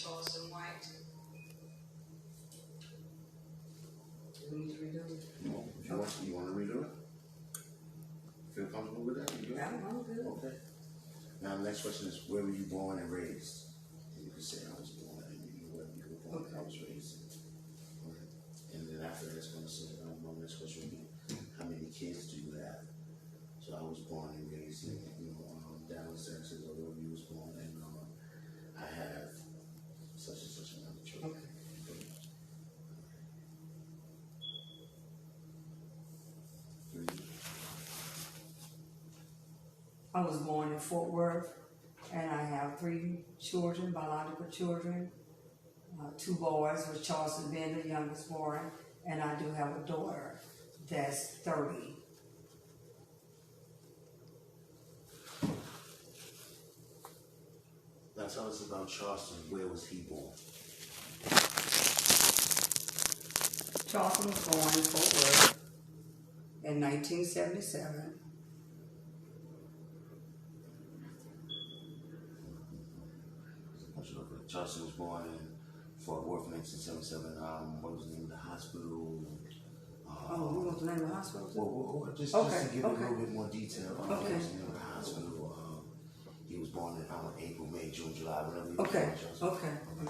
Charleston White. Do we need to redo it? No, if you want to redo it? Feel comfortable with that? You good? Yeah, I'm good. Okay. Now the next question is, where were you born and raised? And you can say I was born and you were born and I was raised. Okay. And then after that, it's going to say, my next question will be, how many kids do you have? So I was born and raised in, Dallas, Texas, or wherever you was born, and I have such and such amount of children. Okay. I was born in Fort Worth, and I have 3 children, biological children. 2 boys, with Charleston being the youngest boy, and I do have a daughter that's 30. Now tell us about Charleston. Where was he born? Charleston was born in Fort Worth in 1977. Charleston was born in Fort Worth in 1977. What was the name of the hospital? You want the name of the hospital? Well, just to give it a little bit more detail. What was the name of the hospital? He was born in April, May, June, July, whatever you Okay. Okay. You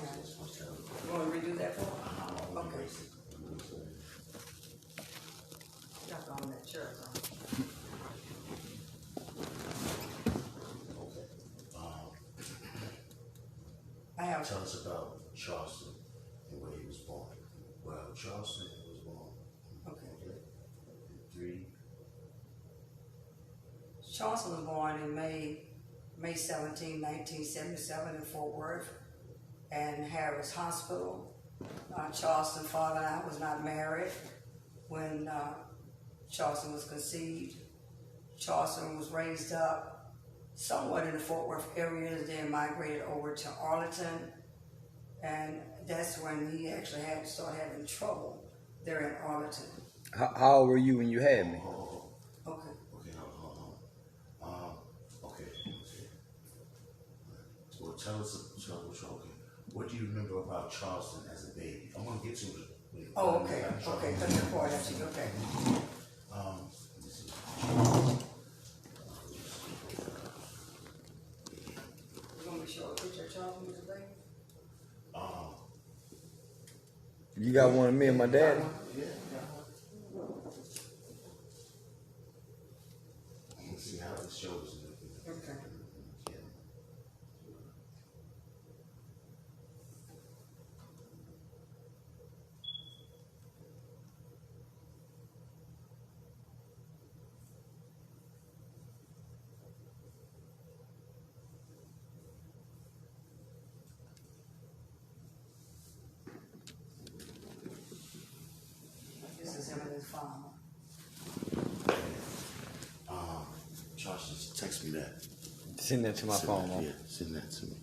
want to redo that for me? Okay. Got on that shirt on. Tell us about Charleston and where he was born. Well, Charleston was born. Okay. 3. Charleston was born in May 17, 1977 in Fort Worth and Harris Hospital. Charleston's father and I was not married when Charleston was conceived. Charleston was raised up somewhat in the Fort Worth area, then migrated over to Arlington, and that's when he actually started having trouble there in Arlington. How old were you when you had me? Okay. Hold on. Okay. Well, tell us, what do you remember about Charleston as a baby? I'm going to get to it. Okay, that's important, actually, okay. Let me see. You want me to show a picture of Charleston as a baby? You got one of me and my dad? Yeah. Let's see how it shows. Okay. This is him and his father. Charles, just text me that. Send that to my phone, man. Yeah, send that to me.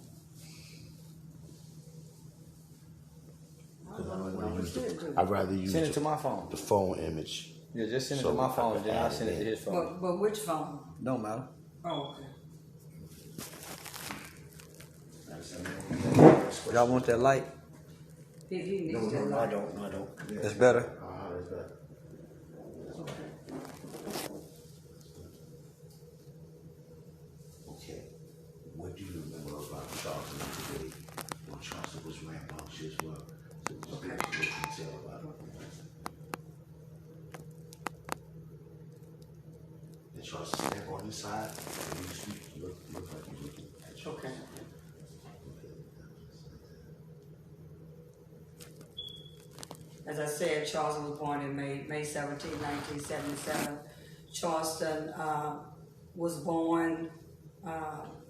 I'd rather use Send it to my phone. The phone image. Yeah, just send it to my phone, then I'll send it to his phone. But which phone? Don't matter. Oh, okay. Y'all want that light? He needs No, that I light. don't. Yeah. That's better. That's better. Okay. What do you remember about Charleston today? When Charleston was rambunctious, well, okay. Detail about it. And Charleston stand on this side, and you speak, you look like you're looking at you. Okay. As I said, Charleston was born in May 17, 1977. Charleston was born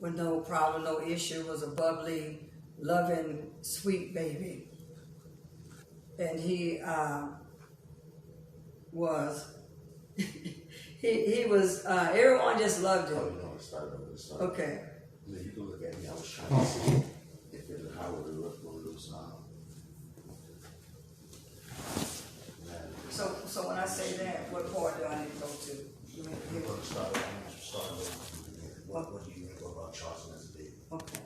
with no problem, no issue, was a bubbly, loving, sweet baby. And he was, he was, everyone just loved him. Oh, no, it started over. Okay. Yeah, you can look at me. I was trying to see if it, how would it look when it was So when I say that, what part do I need to go to? We're going to start over. What do you remember about Charleston as a baby? Okay.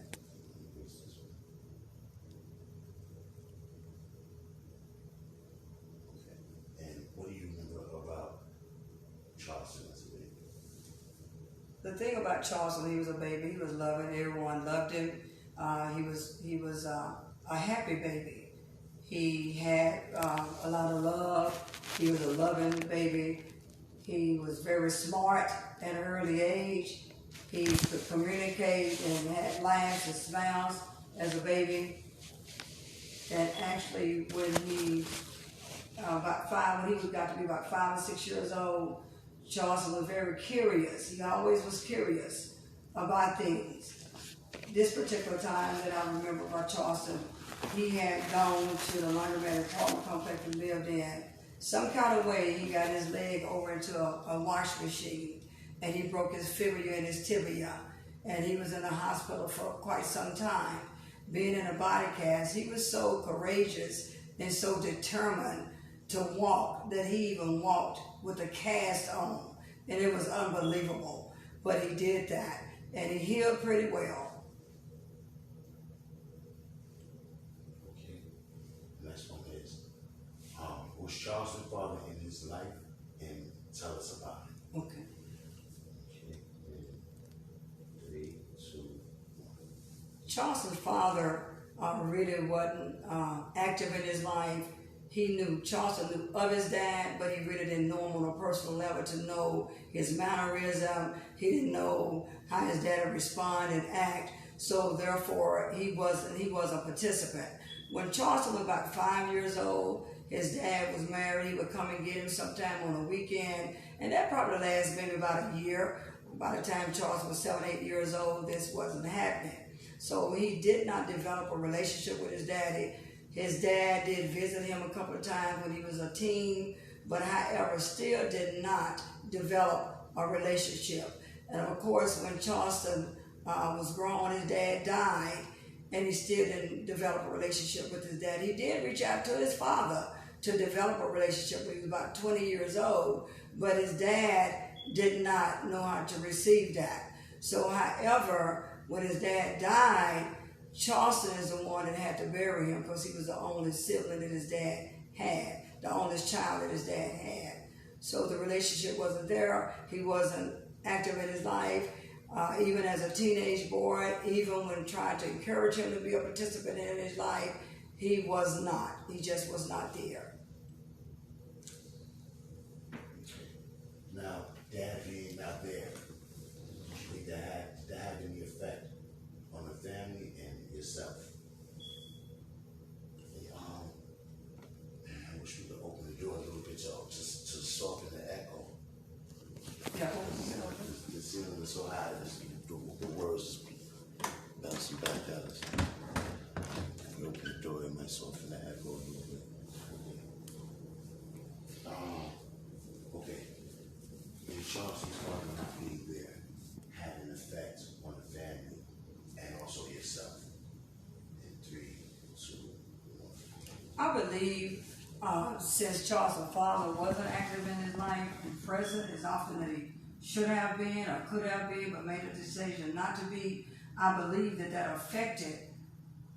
the thing about Charles when he was a baby, he was loving. Everyone loved him. He was a happy baby. He had a lot of love. He was a loving baby. He was very smart at an early age. He could communicate and had laughs and smiles as a baby. And actually, when he when he got to be about 5 or 6 years old, Charleston was very curious. He always was curious about things. This particular time that I remember about Charleston, he had gone to the laundromat apartment complex he lived in. Some kind of way he got his leg over into a wash machine, and he broke his fibula and his tibia, and he was in the hospital for quite some time. Being in a body cast, he was so courageous and so determined to walk that he even walked with a cast on, and it was unbelievable. But he did that, and he healed pretty well. Okay, next one is, was Charleston's father in his life, and tell us about it. Okay. Okay, 3, 2, 1. Charleston's father really wasn't active in his life. Charleston knew of his dad, but he really didn't know him on a personal level to know his mannerism. He didn't know how his dad would respond and act. So therefore, he wasn't a participant. When Charleston was about 5 years old, his dad was married. He would come and get him sometime on a weekend, and that probably lasted maybe about a year. By the time Charleston was 7, 8 years old, this wasn't happening. So he did not develop a relationship with his daddy. His dad did visit him a couple of times when he was a teen, but however, still did not develop a relationship. And of course, when Charleston was grown, his dad died, and he still didn't develop a relationship with his dad. He did reach out to his father to develop a relationship when he was about 20 years old, but his dad did not know how to receive that. So however, when his dad died, Charleston is the one that had to bury him because he was the only sibling that his dad had, the only child that his dad had. So the relationship wasn't there. He wasn't active in his life. Even as a teenage boy, even when trying to encourage him to be a participant in his life, he was not. He just was not there. Now, dad being not there, I think that had any effect on the family and yourself. I wish we could open the door a little bit, y'all, just to soften the echo. Yeah. The ceiling is so high, the words just bouncing back at us. If we open the door, it might soften the echo a little bit. Okay. In Charleston's father not being there had an effect on the family and also yourself. In 3, 2, 1. I believe since Charleston's father wasn't active in his life and present as often that he should have been or could have been, but made a decision not to be, I believe that affected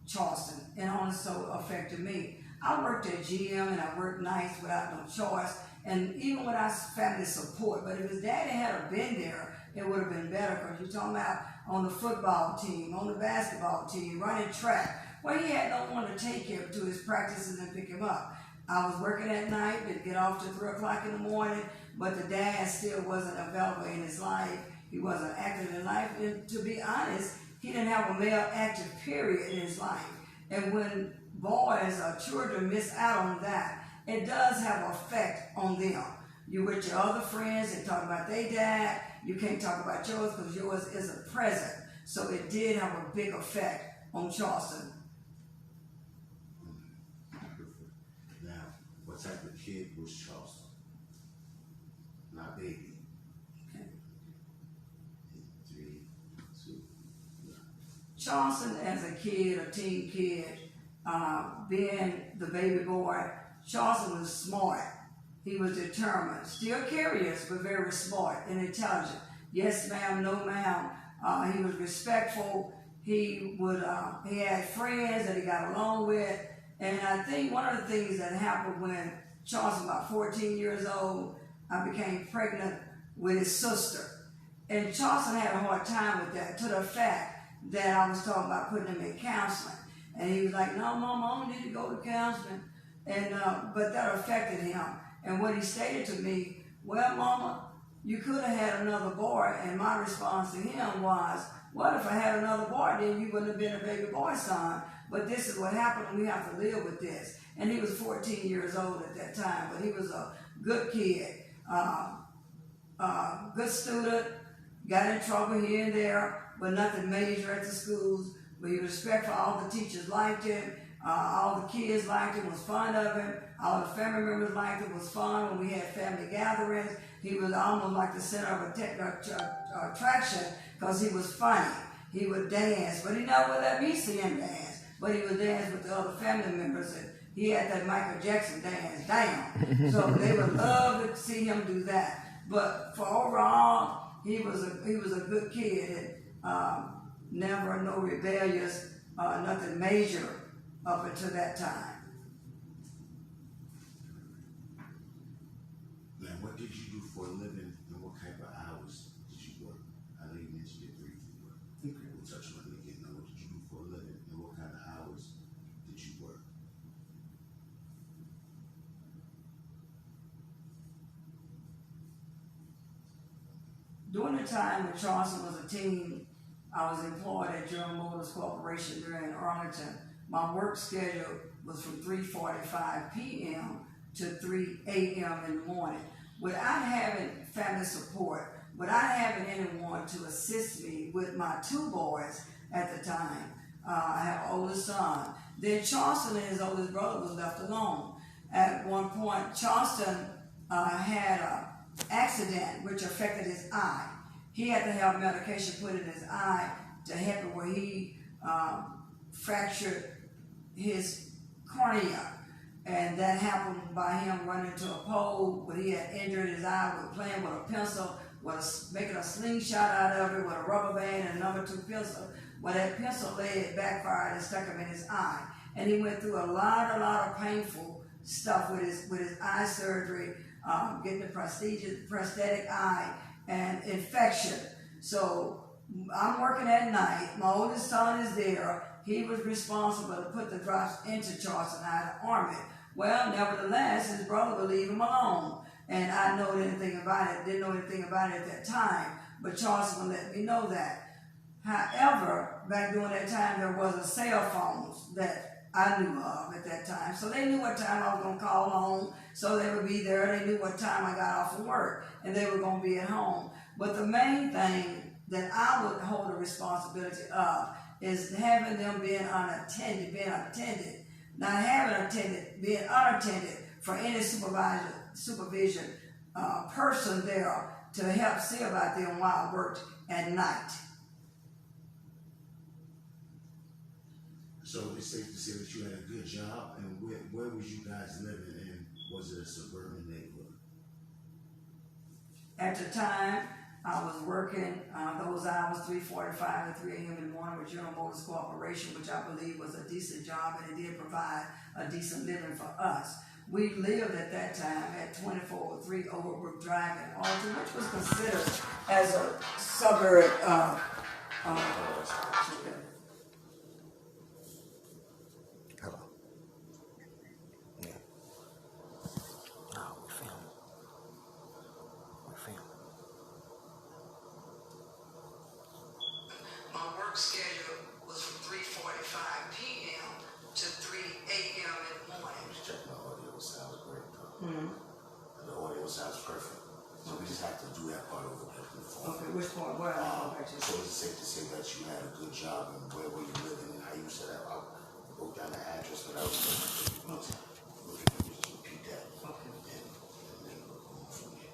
Charleston and also affected me. I worked at GM and I worked nights without no choice, and even without family support. But if his daddy had been there, it would have been better, because you're talking about on the football team, on the basketball team, running track. Well, he had no one to take him to his practices and pick him up. I was working at night, but get off to 3 o'clock in the morning, but the dad still wasn't available in his life. He wasn't active in life, and to be honest, he didn't have a male active period in his life. And when boys or children miss out on that, it does have an effect on them. You with your other friends and talk about their dad, you can't talk about yours because yours isn't present. So it did have a big effect on Charleston. Now, what type of kid was Charleston? Not baby. Okay. 3, 2, 1. Charleston as a kid, a teen kid, being the baby boy, Charleston was smart. He was determined, still curious, but very smart and intelligent. Yes, ma'am, no, ma'am. He was respectful. He had friends that he got along with. And I think one of the things that happened when Charles was about 14 years old, I became pregnant with his sister. And Charleston had a hard time with that, to the fact that I was talking about putting him in counseling. And he was like, no, Mama, I don't need to go to counseling. And but that affected him. And what he stated to me, well, Mama, you could have had another boy. And my response to him was, well, if I had another boy, then you wouldn't have been a baby boy, son. But this is what happened, and we have to live with this. And he was 14 years old at that time, but he was a good kid, good student, got in trouble here and there, but nothing major at the schools. But he was respectful. All the teachers liked him. All the kids liked him, was fond of him. All the family members liked him, was fun. When we had family gatherings, he was almost like the center of attraction because he was funny. He would dance, but he never would let me see him dance. But he would dance with the other family members, and he had that Michael Jackson dance down. So they would love to see him do that. But for overall, he was a good kid, and never no rebellious, nothing major up until that time. Now, what did you do for a living, and what type of hours did you work? I know you mentioned it briefly, but we'll touch on it again. Now, what did you do for a living, and what kind of hours did you work? During the time when Charleston was a teen, I was employed at General Motors Corporation there in Arlington. My work schedule was from 3:45 p.m. to 3 a.m. in the morning. Without having family support, without having anyone to assist me with my two boys at the time, I have an older son. Then Charleston and his oldest brother was left alone. At one point, Charleston had an accident which affected his eye. He had to have medication put in his eye to help him where he fractured his cornea. And that happened by him running into a pole where he had injured his eye with playing with a pencil, making a slingshot out of it with a rubber band and a number 2 pencil. Well, that pencil lead backfired and stuck him in his eye. And he went through a lot of painful stuff with his eye surgery, getting the prosthetic eye, and infection. So I'm working at night. My oldest son is there. He was responsible to put the drops into Charleston. I had to arm it. Well, nevertheless, his brother would leave him alone. And I didn't know anything about it at that time. But Charleston would let me know that. However, back during that time, there wasn't cell phones that I knew of at that time. So they knew what time I was going to call home. So they would be there. They knew what time I got off from work. And they were going to be at home. But the main thing that I would hold the responsibility of is having them being unattended, not being unattended for any supervision person there to help see about them while I worked at night. So it's safe to say that you had a good job, and where was you guys living in? Was it a suburban neighborhood? At the time, I was working those hours, 3:45 to 3 a.m. in the morning with General Motors Corporation, which I believe was a decent job, and it did provide a decent living for us. We lived at that time at 2403 Overbrook Drive in Alton, which was considered as a suburb. Hello. Yeah. Oh, we're filming. My work schedule was from 3:45 p.m. to 3 a.m. in the morning. Just check my audio. Sounds great, though. The audio sounds perfect. So we just have to do that part over there. Okay, which part? Where? So it's safe to say that you had a good job, and where were you living, and how you set up? I wrote down the address, but I was going to just repeat that. Okay. And then we'll go on from there.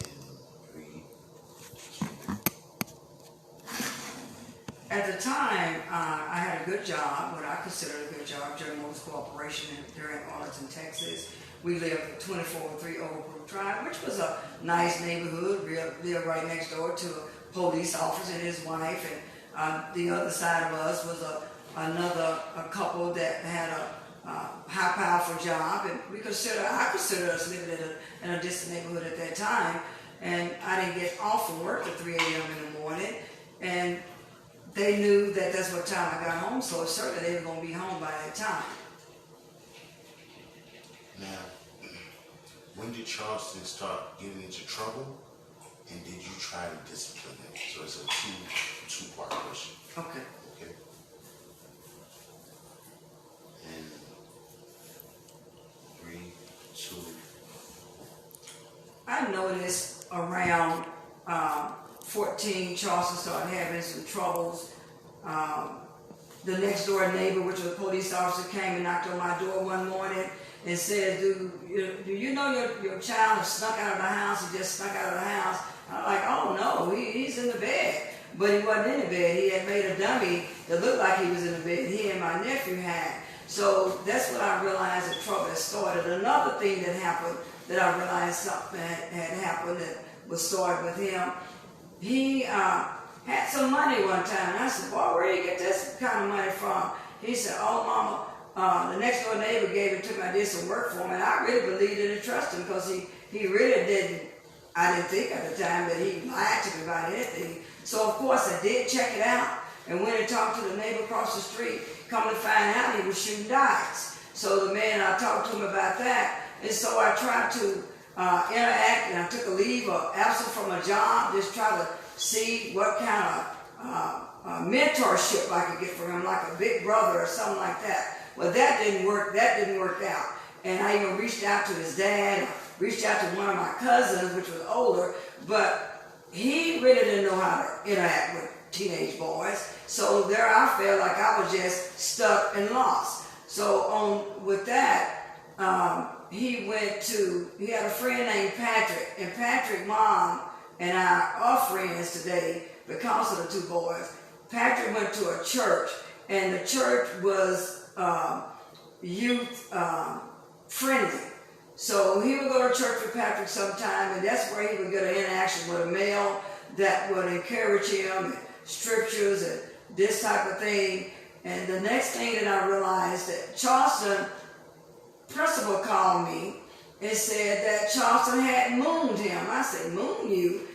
And read. At the time, I had a good job, what I considered a good job, General Motors Corporation there in Arlington, Texas. We lived at 2403 Overbrook Drive, which was a nice neighborhood. We lived right next door to a police officer and his wife, and the other side of us was another couple that had a high powerful job, and I considered us living in a distant neighborhood at that time. and I didn't get off from work at 3 a.m. in the morning, and they knew that that's what time I got home, so certainly they were going to be home by that time. Now, when did Charleston start getting into trouble, and did you try to discipline him? So it's a two-part question. Okay. Okay. And 3, 2. I noticed around 14, Charleston started having some troubles. The next door neighbor, which was a police officer, came and knocked on my door one morning and said, do you know your child has snuck out of the house? He just snuck out of the house. I'm like, oh no, he's in the bed. But he wasn't in the bed. He had made a dummy that looked like he was in the bed. He and my nephew had. So that's when I realized the trouble had started. Another thing that happened that I realized something had happened that was started with him. He had some money one time, and I said, boy, where do you get this kind of money from? He said, oh, Mama, the next door neighbor gave it to me. I did some work for him, and I really believed it and trusted him because he really didn't. I didn't think at the time that he lied to me about anything. So, of course, I did check it out and went and talked to the neighbor across the street. Come to find out he was shooting dice. So the man, I talked to him about that. And so I tried to interact, and I took a leave of absence from a job, just try to see what kind of mentorship I could get from him, like a big brother or something like that. Well, that didn't work. That didn't work out. And I even reached out to his dad, reached out to one of my cousins, which was older, but he really didn't know how to interact with teenage boys. So there I felt like I was just stuck and lost. So with that, he had a friend named Patrick, and Patrick's mom and I are friends today because of the two boys. Patrick went to a church, and the church was youth friendly. So he would go to church with Patrick sometime, and that's where he would get an interaction with a male that would encourage him, and scriptures and this type of thing. And the next thing that I realized that Charleston principal called me and said that Charleston had mooned him. I said, moon you?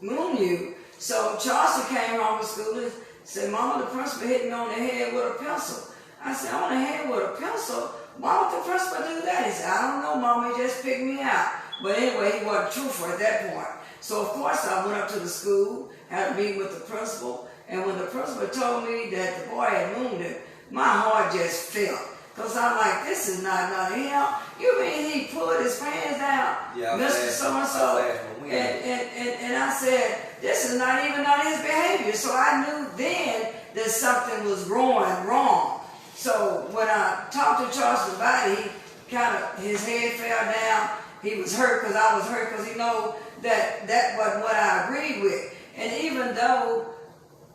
Moon you? So Charleston came home from school and said, Mama, the principal hit me on the head with a pencil. I said, on the head with a pencil? Why would the principal do that? He said, I don't know, Mama, he just picked me out. But anyway, he wasn't truthful at that point. So of course I went up to the school, had a meeting with the principal, and when the principal told me that the boy had mooned him, my heart just fell. Because I'm like, this is not him. You mean he pulled his pants down, yeah, Mr. So-and-so? And I said, this is not his behavior. So I knew then that something was going wrong. So when I talked to Charleston about it, his head fell down. He was hurt because I was hurt because he know that wasn't what I agreed with. And even though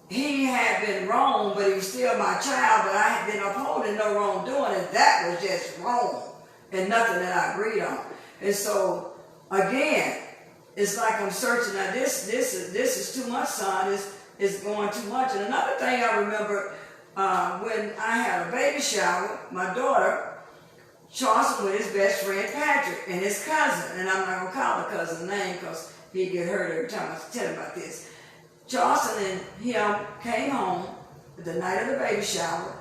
he had been wrong, but he was still my child, but I had been upholding no wrongdoing, and that was just wrong and nothing that I agreed on. And so again, it's like I'm searching. Now this is too much, son. It's going too much. And another thing I remember when I had a baby shower, my daughter, Charleston with his best friend Patrick and his cousin, and I'm not gonna call the cousin's name because he'd get hurt every time I tell him about this. Charleston and him came home the night of the baby shower,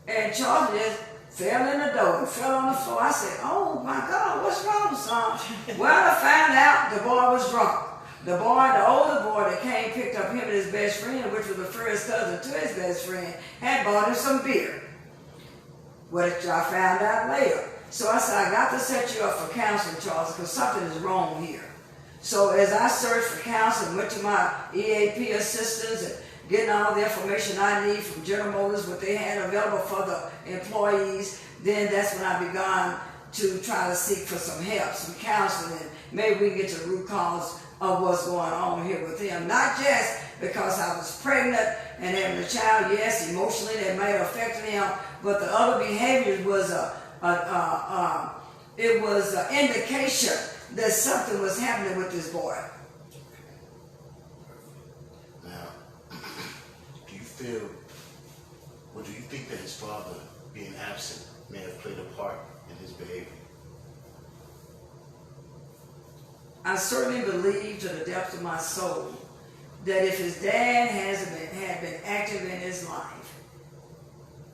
and Charleston just fell in the door and fell on the floor. I said, oh my God, what's wrong, son? Well, I found out the boy was drunk. The older boy that came, picked up him and his best friend, which was the first cousin to his best friend, had bought him some beer, which I found out later. So I said, I got to set you up for counseling, Charles, because something is wrong here. So as I searched for counseling, went to my EAP assistants and getting all the information I need from General Motors, what they had available for the employees, then that's when I began to try to seek for some help, some counseling, and maybe we can get to the root cause of what's going on here with him. Not just because I was pregnant and having a child, yes, emotionally that might have affected him, but the other behavior was it was an indication that something was happening with this boy. Now, do you think that his father being absent may have played a part in his behavior? I certainly believe to the depths of my soul that if his dad had been active in his life,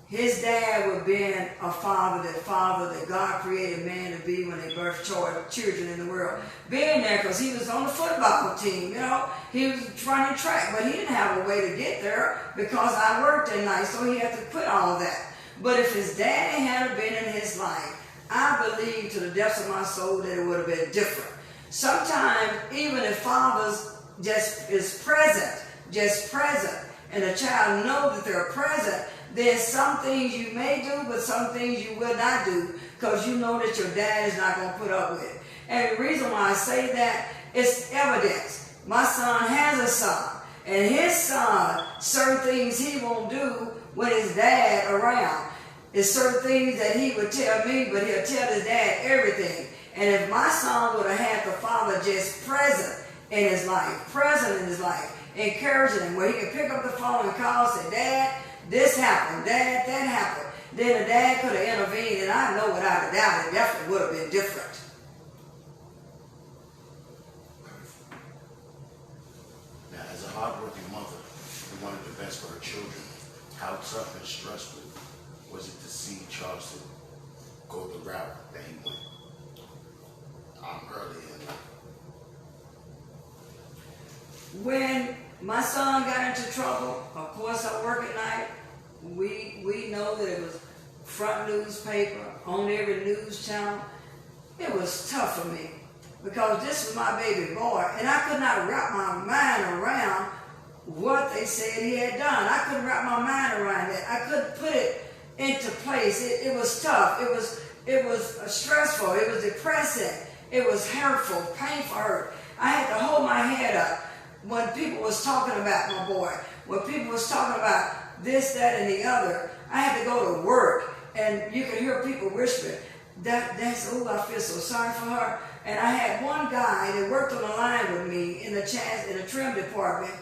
his dad would have been a father that God created man to be when they birthed children in the world. Being there because he was on the football team, you know. He was running track, but he didn't have a way to get there because I worked at night, so he had to quit all that. But if his daddy had been in his life, I believe to the depths of my soul that it would have been different. Sometimes, even if fathers just is present, and the child knows that they're present, there's some things you may do, but some things you will not do, because you know that your dad is not going to put up with it. And the reason why I say that is evidence. My son has a son, and his son, certain things he won't do when his dad around. There's certain things that he would tell me, but he'll tell his dad everything. And if my son would have had the father just present in his life, encouraging him, where he can pick up the phone and call and say, Dad, this happened, Dad, that happened. Then the dad could have intervened, and I know without a doubt it definitely would have been different. Now, as a hardworking mother who wanted the best for her children, how tough and stressful was it to see Charleston go the route that he went early in life? When my son got into trouble, of course I work at night, we know that it was front newspaper, on every news channel. It was tough for me because this was my baby boy, and I could not wrap my mind around what they said he had done. I couldn't wrap my mind around it. I couldn't put it into place. It was tough. It was stressful. It was depressing. It was hurtful, painful hurt. I had to hold my head up when people was talking about my boy, when people was talking about this, that, and the other. I had to go to work, and you could hear people whispering, that's, oh, I feel so sorry for her. And I had one guy that worked on the line with me in the trim department.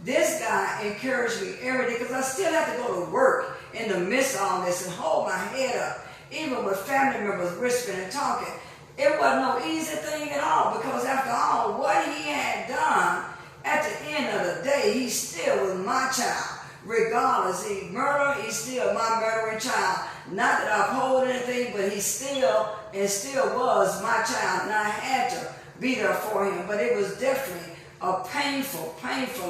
This guy encouraged me every day because I still have to go to work in the midst of all this and hold my head up, even with family members whispering and talking. It wasn't no easy thing at all because after all, what he had done, at the end of the day, he still was my child. Regardless, he murdered, he's still my murdering child. Not that I uphold anything, but he still was my child, and I had to be there for him. But it was definitely a painful,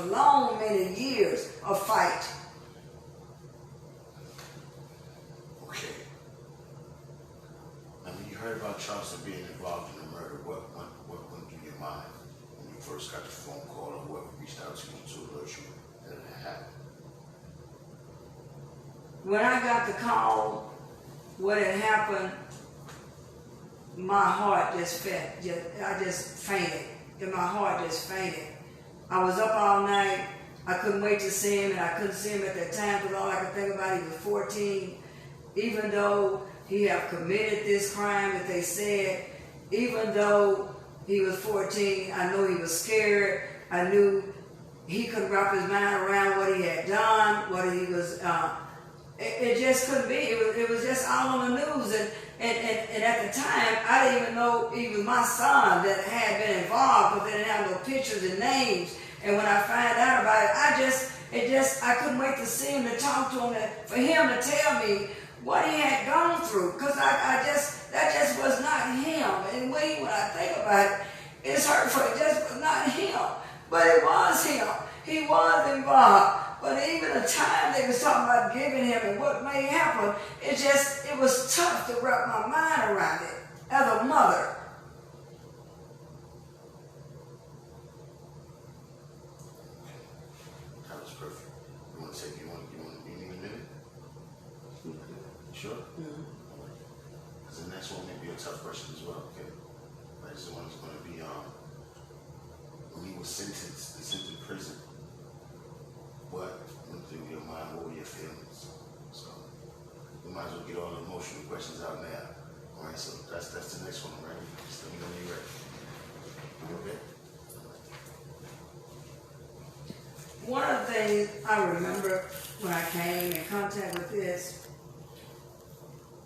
long, many years of fight. Okay. Now, when you heard about Charleston being involved in the murder, what went through your mind when you first got the phone call or whoever reached out to you to alert you that it had happened? When I got the call, what had happened, my heart just fainted. And my heart just fainted. I was up all night. I couldn't wait to see him, and I couldn't see him at that time because all I could think about, he was 14. Even though he had committed this crime that they said, even though he was 14, I knew he was scared. I knew he couldn't wrap his mind around what he had done, what he was, it just couldn't be. It was just all on the news. And at the time, I didn't even know even my son that had been involved, but they didn't have no pictures and names. And when I found out about it, I couldn't wait to see him, to talk to him, for him to tell me what he had gone through. Because that just was not him. And when I think about it, it's hurtful. It just was not him. But it was him. He was involved. But even the time they was talking about giving him and what may happen, it was tough to wrap my mind around it as a mother. That was perfect. You need a minute? You sure? Mm-hmm. Because the next one may be a tough question as well, okay? Like, this one is going to be, when he was sentenced to prison, what went through your mind? What were your feelings? So we might as well get all the emotional questions out now. All right, so that's the next one, right? Just let me know when you're ready. You okay? One of the things I remember when I came in contact with this,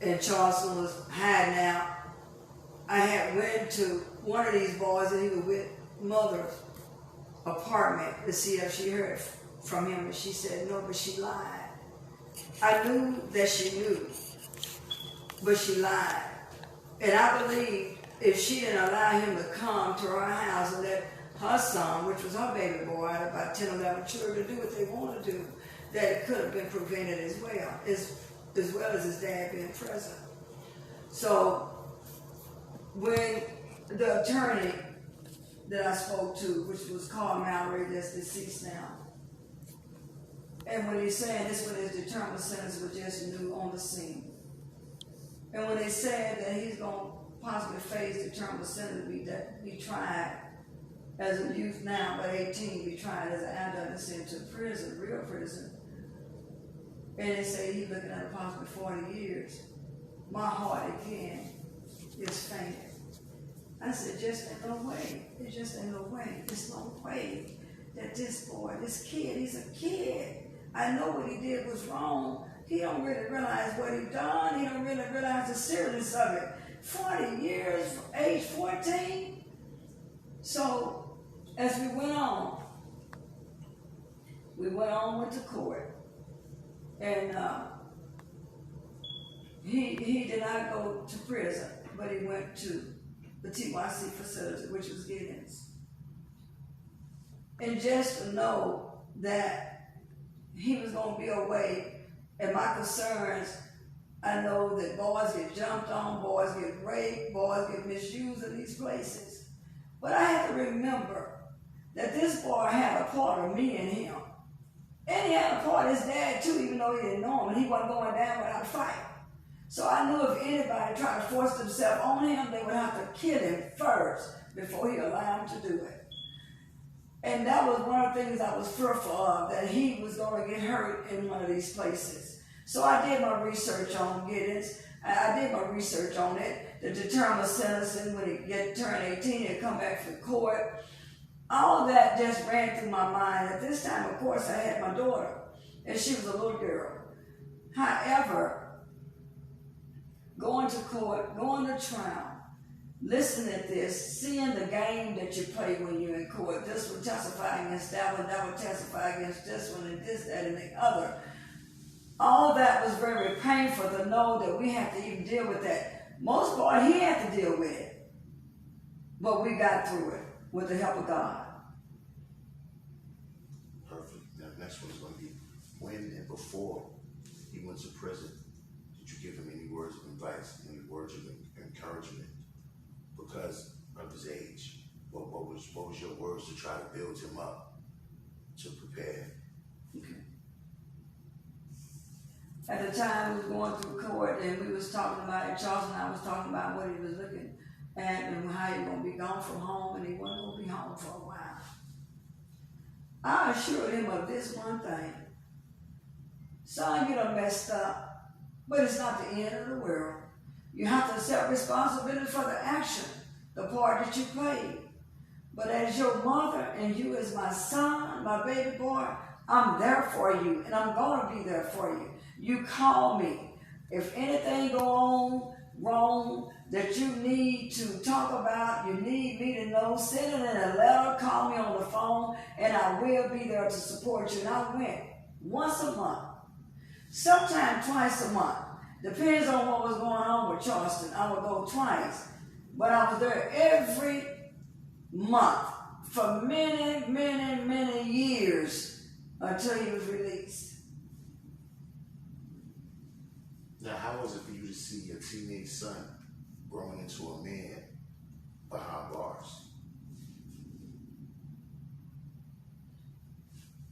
and Charleston was hiding out, I had went to one of these boys that he was with mother's apartment to see if she heard from him, and she said no, but she lied. I knew that she knew, but she lied. And I believe if she didn't allow him to come to her house and let her son, which was her baby boy, out of about 10, 11 children, do what they want to do, that it could have been prevented as well as his dad being present. So when the attorney that I spoke to, which was Carl Mallory, that's deceased now, and when he's saying this, when his determined sentence was just new on the scene, and when they said that he's going to possibly face determined sentence, be tried as a youth now, but 18, be tried as an adult and sent to prison, real prison, and they say he's looking at possibly 40 years, my heart again is fainted. I said, just ain't no way. It just ain't no way. There's no way that this boy, this kid, he's a kid. I know what he did was wrong. He don't really realize what he done. He don't really realize the seriousness of it. 40 years, from age 14. So as we went on went to court. And he did not go to prison, but he went to the TYC facility, which was Giddens. And just to know that he was going to be away, and my concerns, I know that boys get jumped on, boys get raped, boys get misused in these places. But I have to remember that this boy had a part of me in him. And he had a part of his dad too, even though he didn't know him, and he wasn't going down without a fight. So I knew if anybody tried to force themselves on him, they would have to kill him first before he allowed him to do it. And that was one of the things I was fearful of, that he was going to get hurt in one of these places. So I did my research on Giddens. I did my research on it, the determined sentencing when he turned 18 and come back from court. All of that just ran through my mind. At this time, of course, I had my daughter, and she was a little girl. However, going to court, going to trial, listening at this, seeing the game that you play when you're in court, this would testify against that one, that would testify against this one, and this, that, and the other. All that was very painful to know that we had to even deal with that. Most part, he had to deal with it, but we got through it with the help of God. Perfect. Now, the next one's going to be when and before he went to prison, did you give him any words of advice, any words of encouragement because of his age? What was your words to try to build him up, to prepare? Okay. At the time we was going through court and we was talking about it, Charleston and I was talking about what he was looking at and how he was going to be gone from home, and he wasn't going to be home for a while. I assured him of this one thing. Son, you done messed up, but it's not the end of the world. You have to accept responsibility for the action, the part that you played. But as your mother and you as my son, my baby boy, I'm there for you, and I'm going to be there for you. You call me. If anything go on wrong that you need to talk about, you need me to know, send it in a letter, call me on the phone, and I will be there to support you. And I went once a month, sometimes twice a month. Depends on what was going on with Charleston. I would go twice. But I was there every month for many, many, many years until he was released. Now, how was it for you to see your teenage son growing into a man behind bars?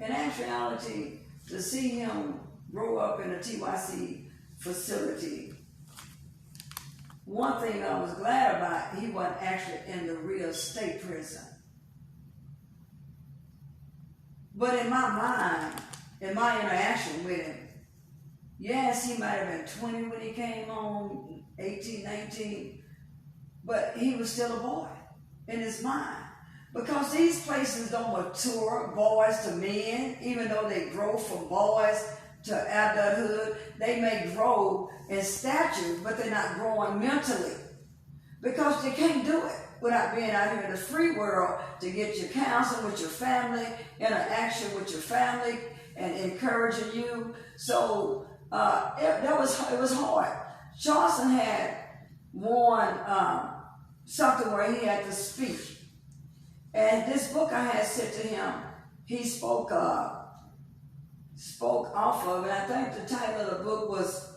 In actuality, to see him grow up in a TYC facility, one thing I was glad about, he wasn't actually in the real state prison. But in my mind, in my interaction with him, yes, he might have been 20 when he came home, 18, 19, but he was still a boy in his mind. Because these places don't mature boys to men, even though they grow from boys to adulthood. They may grow in stature, but they're not growing mentally because they can't do it without being out here in the free world to get your counseling with your family, interaction with your family, and encouraging you. So it was hard. Charleston had won something where he had to speak. And this book I had sent to him, he spoke off of it. I think the title of the book was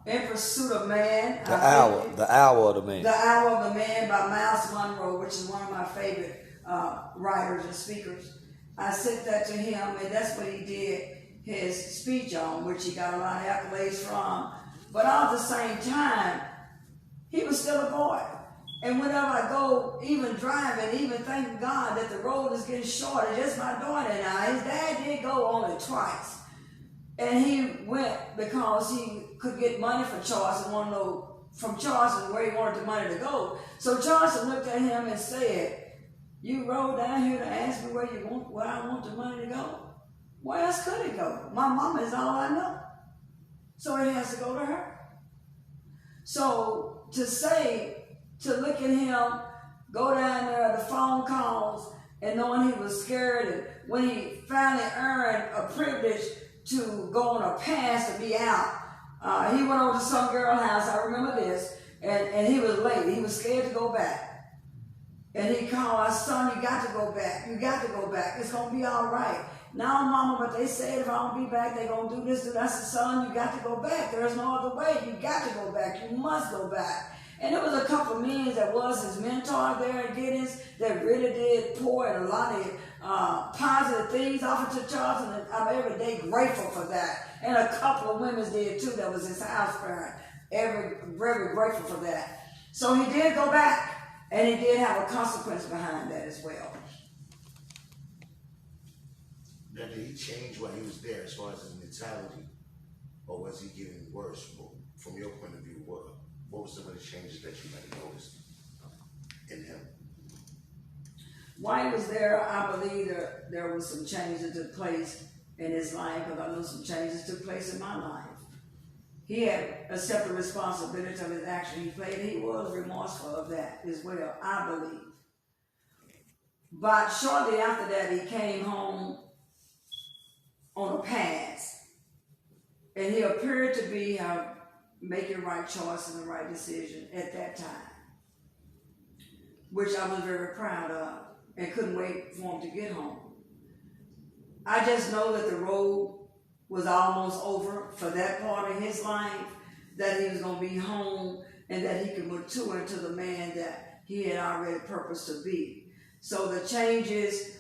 In Pursuit of Man. The Hour of the Man. The Hour of the Man by Miles Monroe, which is one of my favorite writers and speakers. I sent that to him, and that's what he did his speech on, which he got a lot of accolades from. But all at the same time, he was still a boy. And whenever I go, even driving, even thanking God that the road is getting shorter, just my daughter and I, his dad did go only twice. And he went because he could get money from Charleston, wanted to know from Charleston where he wanted the money to go. So Charleston looked at him and said, "You rode down here to ask me where I want the money to go? Where else could it go? My mama is all I know. So it has to go to her." So to look at him, go down there, the phone calls, and knowing he was scared, and when he finally earned a privilege to go on a pass to be out, he went over to some girl's house, I remember this, and he was late. He was scared to go back. And he called us, "Son, you got to go back. You got to go back. It's going to be all right." "No, Mama, but they said if I don't be back, they're going to do this, do that." I said, "Son, you got to go back. There's no other way. You got to go back. You must go back." And there was a couple of men that was his mentor there at Giddens that really did pour in a lot of positive things off to Charleston, and I'm every day grateful for that. And a couple of women did too that was his house parent. Very grateful for that. So he did go back, and he did have a consequence behind that as well. Now, did he change while he was there as far as his mentality, or was he getting worse? From your point of view, what were some of the changes that you might have noticed in him? While he was there, I believe there was some changes that took place in his life, because I know some changes took place in my life. He had accepted responsibility of his action he played. He was remorseful of that as well, I believe. But shortly after that, he came home on a pass, and he appeared to be making the right choice and the right decision at that time, which I was very proud of and couldn't wait for him to get home. I just know that the road was almost over for that part of his life, that he was going to be home and that he could mature into the man that he had already purposed to be. So the changes,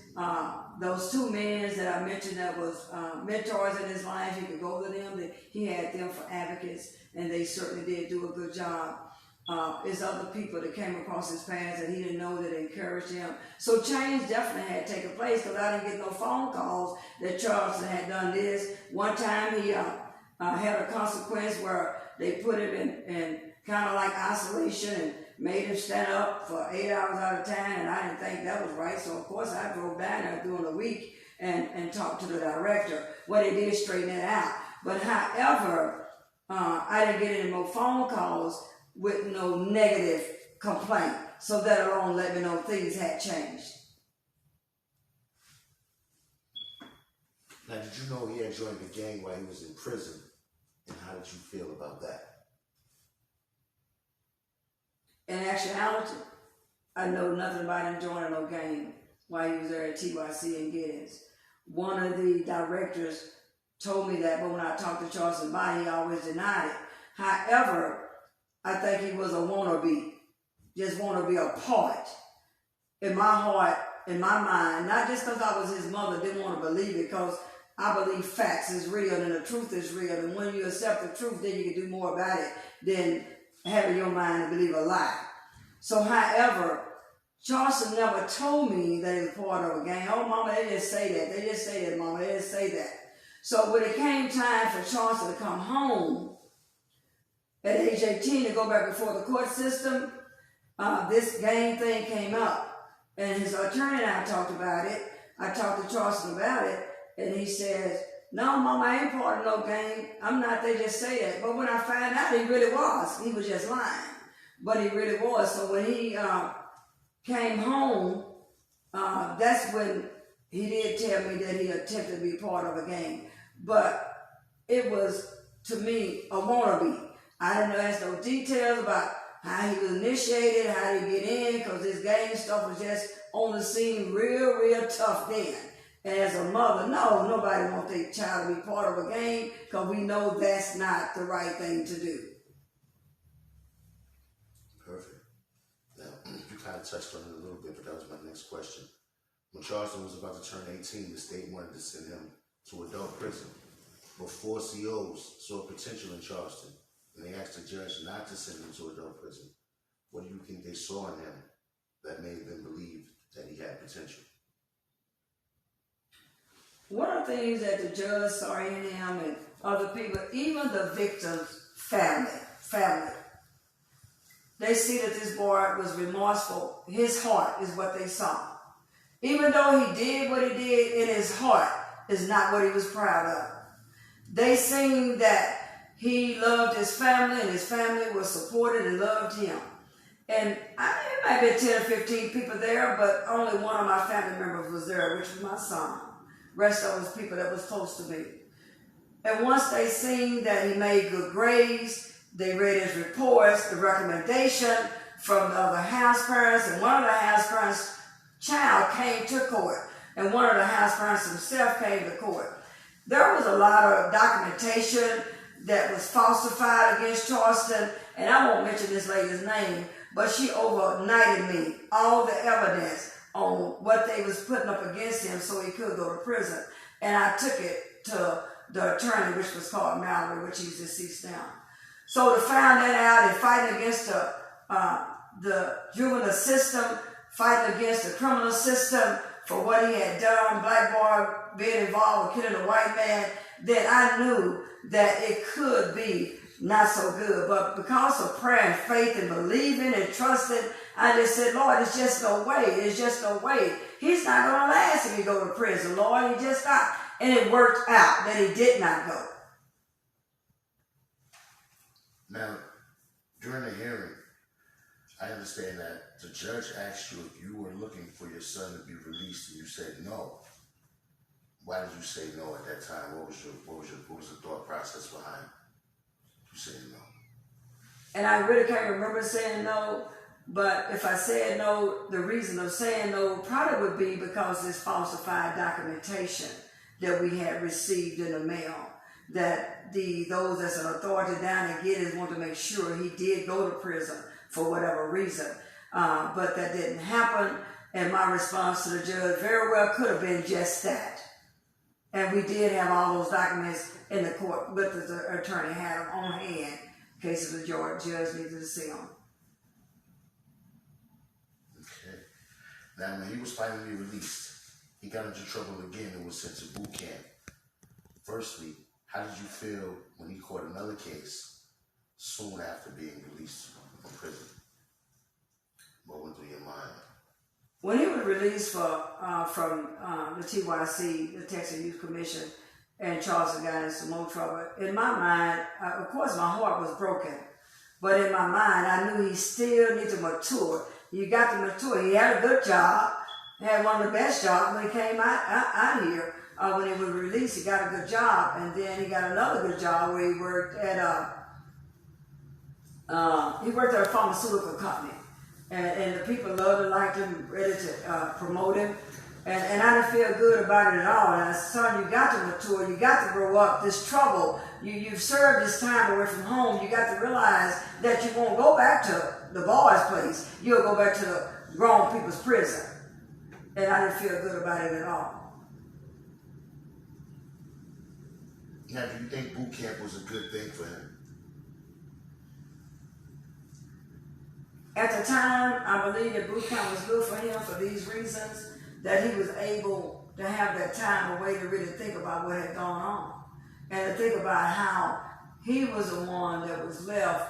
those two men that I mentioned that was mentors in his life, he could go to them, that he had them for advocates, and they certainly did do a good job. There's other people that came across his path that he didn't know that encouraged him. So change definitely had taken place, because I didn't get no phone calls that Charleston had done this. One time he had a consequence where they put him in kind of like isolation and made him stand up for 8 hours at a time, and I didn't think that was right. So of course I drove down there during the week and talked to the director. Well, they did straighten it out. But however, I didn't get any more phone calls with no negative complaint. So that alone let me know things had changed. Now, did you know he had joined the gang while he was in prison? And how did you feel about that? In actuality, I know nothing about him joining no gang while he was there at TYC and Giddens. One of the directors told me that, but when I talked to Charleston about it, he always denied it. However, I think he was a wannabe, just want to be a part. In my heart, in my mind, not just because I was his mother, didn't want to believe it, because I believe facts is real and the truth is real. And when you accept the truth, then you can do more about it than having your mind to believe a lie. So, however, Charleston never told me that he was part of a gang. "Oh, Mama, they just say that. They just say that, Mama. They just say that." So when it came time for Charleston to come home at age 18 to go back before the court system, this gang thing came up. And his attorney and I talked about it. I talked to Charleston about it, and he says, "No, Mama, I ain't part of no gang. I'm not. They just say that." But when I found out he really was just lying. but he really was. So when he came home, that's when he did tell me that he attempted to be part of a gang. But it was, to me, a wannabe. I didn't ask no details about how he was initiated, how he get in, because this gang stuff was just on the scene real tough then. And as a mother, no, nobody wants their child to be part of a gang, because we know that's not the right thing to do. Perfect. Now, you kind of touched on it a little bit, but that was my next question. When Charleston was about to turn 18, the state wanted to send him to adult prison. But 4 COs saw potential in Charleston, and they asked the judge not to send him to adult prison. What do you think they saw in him that made them believe that he had potential? One of the things that the judge saw in him and other people, even the victim's family, they see that this boy was remorseful. His heart is what they saw. Even though he did what he did, in his heart is not what he was proud of. They seen that he loved his family and his family was supported and loved him. And it might be 10 or 15 people there, but only one of my family members was there, which was my son. Rest of us people that was close to me. And once they seen that he made good grades, they read his reports, the recommendation from the other house parents, and one of the house parents' child came to court, and one of the house parents himself came to court. There was a lot of documentation that was falsified against Charleston, and I won't mention this lady's name, but she overnighted me all the evidence on what they was putting up against him so he could go to prison. And I took it to the attorney, which was called Mallory, which he's deceased now. So to find that out and fighting against the juvenile system, fighting against the criminal system for what he had done, black boy being involved with killing a white man, then I knew that it could be not so good. But because of prayer and faith and believing and trusting, I just said, Lord, it's just no way. It's just no way. He's not going to last if he go to prison, Lord. He just not. And it worked out that he did not go. Now, during the hearing, I understand that the judge asked you if you were looking for your son to be released, and you said no. Why did you say no at that time? What was the thought process behind you saying no? And I really can't remember saying no, but if I said no, the reason of saying no probably would be because this falsified documentation that we had received in the mail, that those that's an authority down and get it want to make sure he did go to prison for whatever reason. But that didn't happen, and my response to the judge very well could have been just that. And we did have all those documents in the court, but the attorney had them on hand in case the judge needed to see them. Okay. Now, when he was finally released, he got into trouble again and was sent to boot camp. Firstly, how did you feel when he caught another case soon after being released from prison? What went through your mind? When he was released from the TYC, the Texas Youth Commission, and Charleston got into some more trouble, in my mind, of course my heart was broken, but in my mind I knew he still needed to mature. You got to mature. He had a good job, had one of the best jobs when he came out here. When he was released, he got a good job, and then he got another good job where he worked at a pharmaceutical company. And the people loved him, liked him, ready to promote him. And I didn't feel good about it at all. And I said, son, you got to mature, you got to grow up. This trouble, you've served this time away from home. You got to realize that you won't go back to the boys' place. You'll go back to the grown people's prison. And I didn't feel good about it at all. Now, do you think boot camp was a good thing for him? At the time, I believe that boot camp was good for him for these reasons, that he was able to have that time away to really think about what had gone on and to think about how he was the one that was left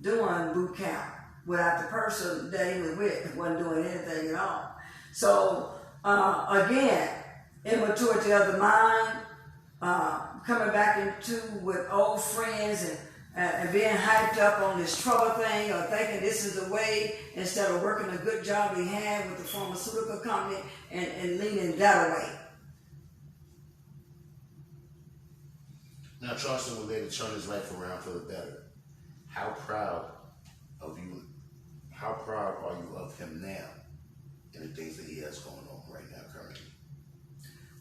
doing boot camp without the person that he was with wasn't doing anything at all. So, again, immaturity of the mind, coming back into with old friends and being hyped up on this trouble thing or thinking this is the way instead of working a good job he had with the pharmaceutical company and leaning that way. Now, Charleston was able to turn his life around for the better. How proud are you of him now and the things that he has going on right now currently?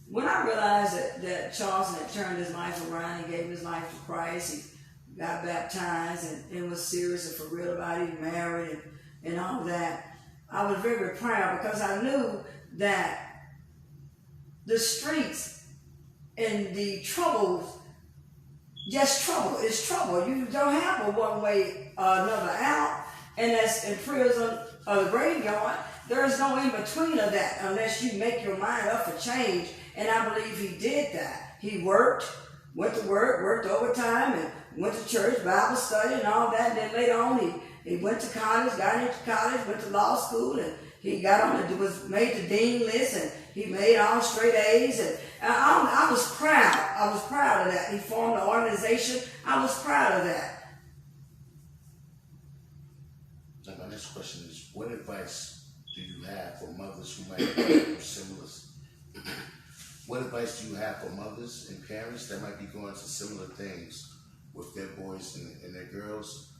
When I realized that Charleston had turned his life around, he gave his life to Christ, he got baptized and was serious and for real about it, he married and all of that, I was very, very proud because I knew that the streets and the troubles, just trouble is trouble. You don't have a one way or another out, and that's in prison or the graveyard. There is no in between of that unless you make your mind up for change. And I believe he did that. He worked, went to work, worked overtime, and went to church, Bible study, and all that. And then later on, he went to college, got into college, went to law school, and he got on was made the dean list, and he made all straight A's. And I was proud. I was proud of that. He formed an organization. I was proud of that. Now, my next question is, what advice do you have for mothers who might be going through similar? What advice do you have for mothers and parents that might be going through similar things with their boys and their girls,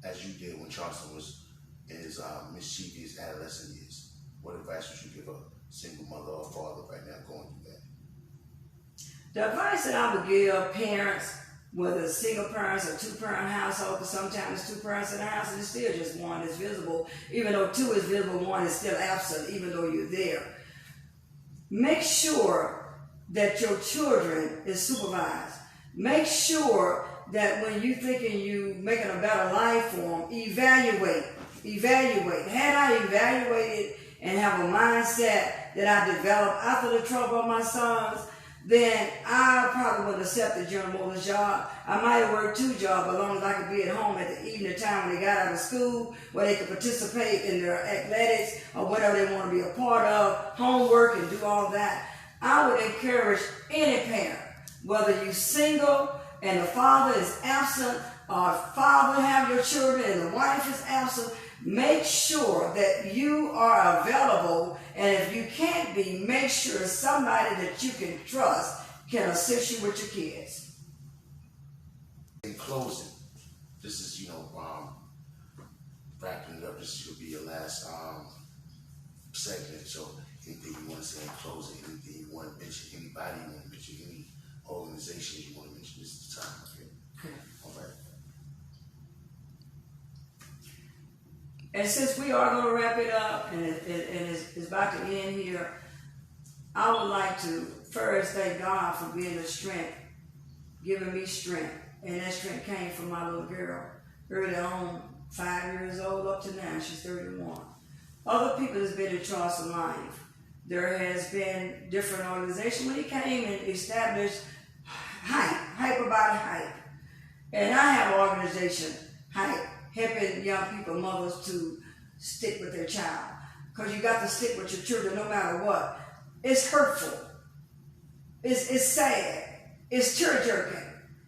as you did when Charleston was in his mischievous adolescent years? What advice would you give a single mother or father right now going through that? The advice that I would give parents, whether it's single parents or two-parent household, because sometimes two parents in the house and it's still just one is visible. Even though two is visible, one is still absent, even though you're there. Make sure that your children is supervised. Make sure that when you thinking you making a better life for them, evaluate. Had I evaluated and have a mindset that I developed after the trouble of my sons, then I probably wouldn't accept the General Motors job. I might have worked two jobs as long as I could be at home at the evening time when they got out of school, where they could participate in their athletics or whatever they want to be a part of, homework and do all that. I would encourage any parent, whether you're single and the father is absent, or father have your children and the wife is absent, make sure that you are available, and if you can't be, make sure somebody that you can trust can assist you with your kids. In closing, this is, wrapping it up, this will be your last segment, so anything you want to say in closing, anything you want to mention, anybody you want to mention, any organization you want to mention, this is the time, okay? All right. And since we are going to wrap it up and it's about to end here, I would like to first thank God for being the strength, giving me strength. And that strength came from my little girl. Early on, 5 years old up to now, she's 31. Other people has been in Charleston life. There has been different organizations. When he came and established hype about hype. And I have an organization, hype, helping young people, mothers, to stick with their child. Because you got to stick with your children no matter what. It's hurtful. It's sad. It's tear-jerking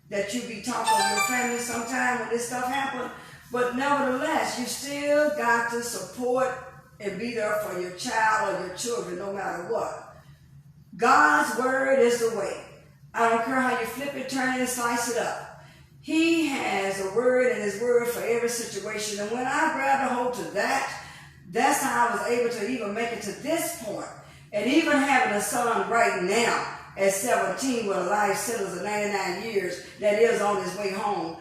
that you be talking to your family sometime when this stuff happens. But nevertheless, you still got to support and be there for your child or your children no matter what. God's word is the way. I don't care how you flip it, turn it, and slice it up. He has a word and his word for every situation. And when I grabbed a hold to that, that's how I was able to even make it to this point. And even having a son right now at 17 with a life sentence of 99 years that is on his way home,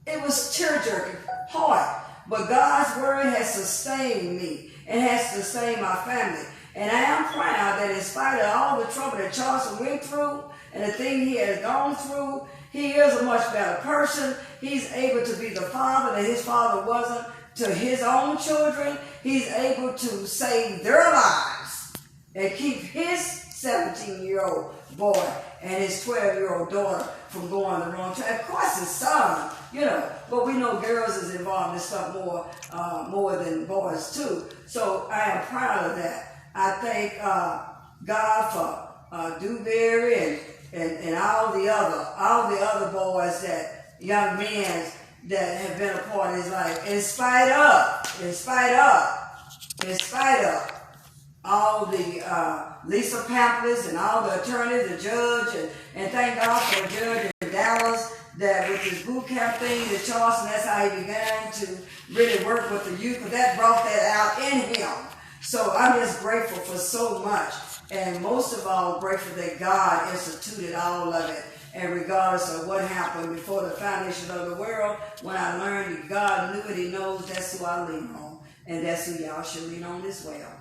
it was tear-jerking, hard. But God's word has sustained me and has sustained my family. And I am proud that in spite of all the trouble that Charleston went through and the thing he has gone through, he is a much better person. He's able to be the father that his father wasn't to his own children. He's able to save their lives and keep his 17-year-old boy and his 12-year-old daughter from going the wrong track. Of course, his son, but we know girls is involved in this stuff more than boys too. So I am proud of that. I thank God for Dewberry and all the other boys that, young men that have been a part of his life, in spite of all the Lisa pamphlets and all the attorneys, the judge, and thank God for a judge in Dallas that with his boot camp thing at Charleston, that's how he began to really work with the youth, because that brought that out in him. So I'm just grateful for so much, and most of all grateful that God instituted all of it. And regardless of what happened before the foundation of the world, when I learned that God knew it, He knows, that's who I lean on. And that's who y'all should lean on as well.